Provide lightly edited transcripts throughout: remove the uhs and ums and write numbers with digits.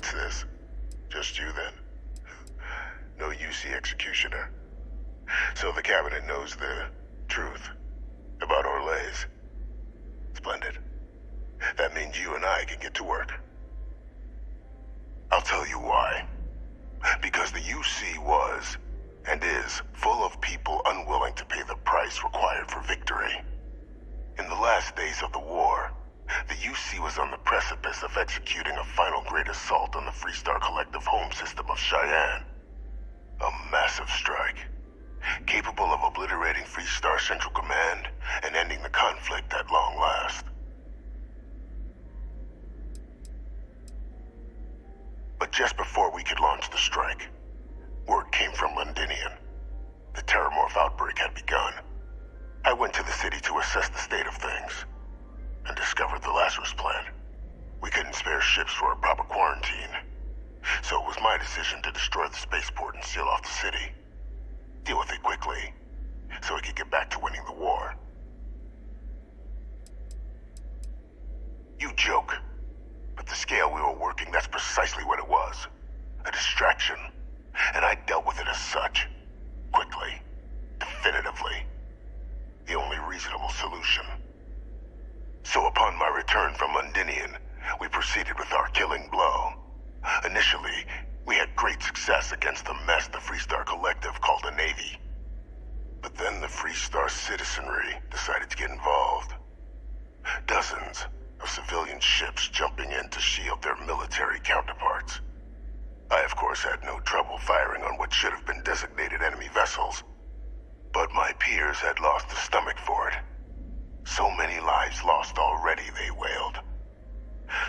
What's this? Just you then? No UC executioner. So the cabinet knows the truth about Orlays. Splendid. That means you and I can get to work. I'll tell you why. Because the UC was, and is, full of people unwilling to pay the price required for victory. In the last days of the war, the UC was on the precipice of executing a final great assault on the Freestar Collective home system of Cheyenne. A massive strike, capable of obliterating Freestar Central Command and ending the conflict at long last. But just before we could launch the strike, word came from Londinian. The Terramorph outbreak had begun. I went to the city to assess the state of things, and discovered the Lazarus plan. We couldn't spare ships for a proper quarantine, so it was my decision to destroy the spaceport and seal off the city. Deal with it quickly, so we could get back to winning the war. You joke, but the scale we were working, that's precisely what it was. A distraction, and I dealt with it as such. Quickly, definitively. The only reasonable solution. So upon my return from Londinian, we proceeded with our killing blow. Initially, we had great success against the mess the Freestar Collective called a Navy. But then the Freestar citizenry decided to get involved. Dozens of civilian ships jumping in to shield their military counterparts. I, of course, had no trouble firing on what should have been designated enemy vessels. But my peers had lost the stomach for it. So many lives lost already, they wailed.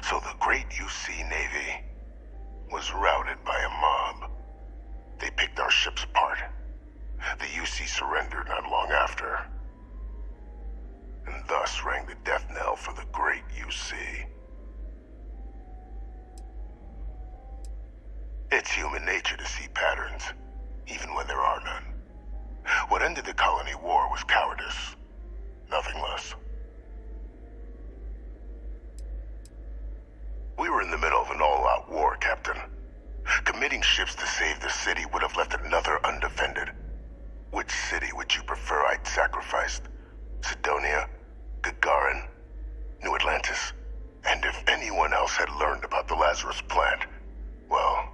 So the great UC Navy was routed by a mob. They picked our ships apart. The UC surrendered not long after. And thus rang the death knell for the great UC. It's human nature to see patterns, even when there are none. What ended the colony war was cowardice, nothing less. We were in the middle of an all-out war, Captain. Committing ships to save the city would have left another undefended. Which city would you prefer I'd sacrificed? Sidonia? Gagarin? New Atlantis? And if anyone else had learned about the Lazarus plant, well,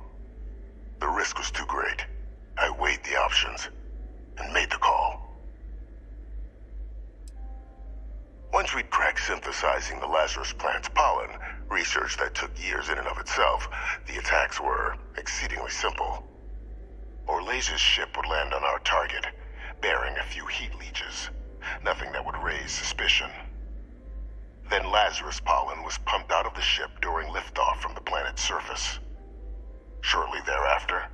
the risk was too great. I weighed the options and made the call. Once we'd cracked synthesizing the Lazarus plant's pollen, research that took years in and of itself, the attacks were exceedingly simple. Orlays' ship would land on our target, bearing a few heat leeches, nothing that would raise suspicion. Then Lazarus pollen was pumped out of the ship during liftoff from the planet's surface. Shortly thereafter,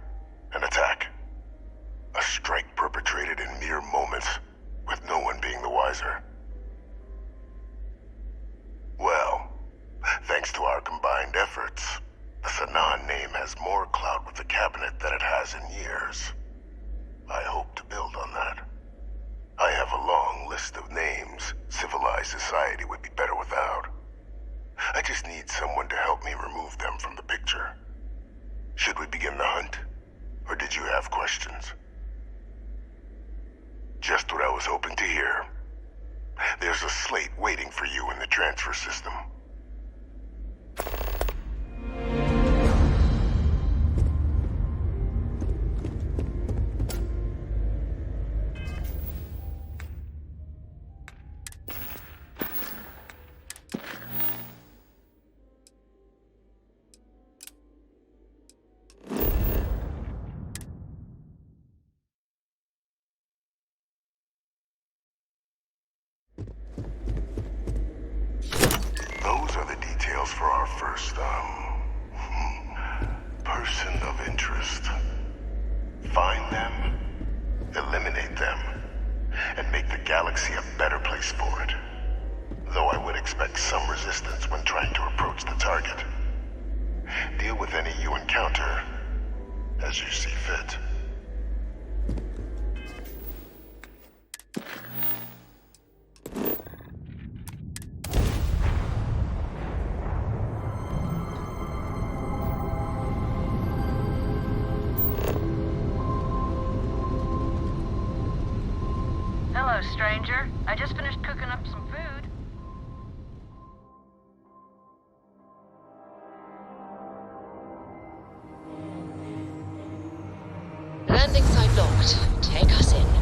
an attack. A strike perpetrated in mere moments, with no one being the wiser. Well, thanks to our combined efforts, the Sanan name has more clout with the cabinet than it has in years. I hope to build on that. I have a long list of names civilized society would be better without. I just need someone to help me remove them from the picture. Should we begin the hunt, or did you have questions? Just what I was hoping to hear. There's a slate waiting for you in the transfer system. Those are the details for our first, person of interest. Find them, eliminate them, and make the galaxy a better place for it. Though I would expect some resistance when trying to approach the target. Deal with any you encounter as you see fit. Ranger. I just finished cooking up some food. Landing site locked. Take us in.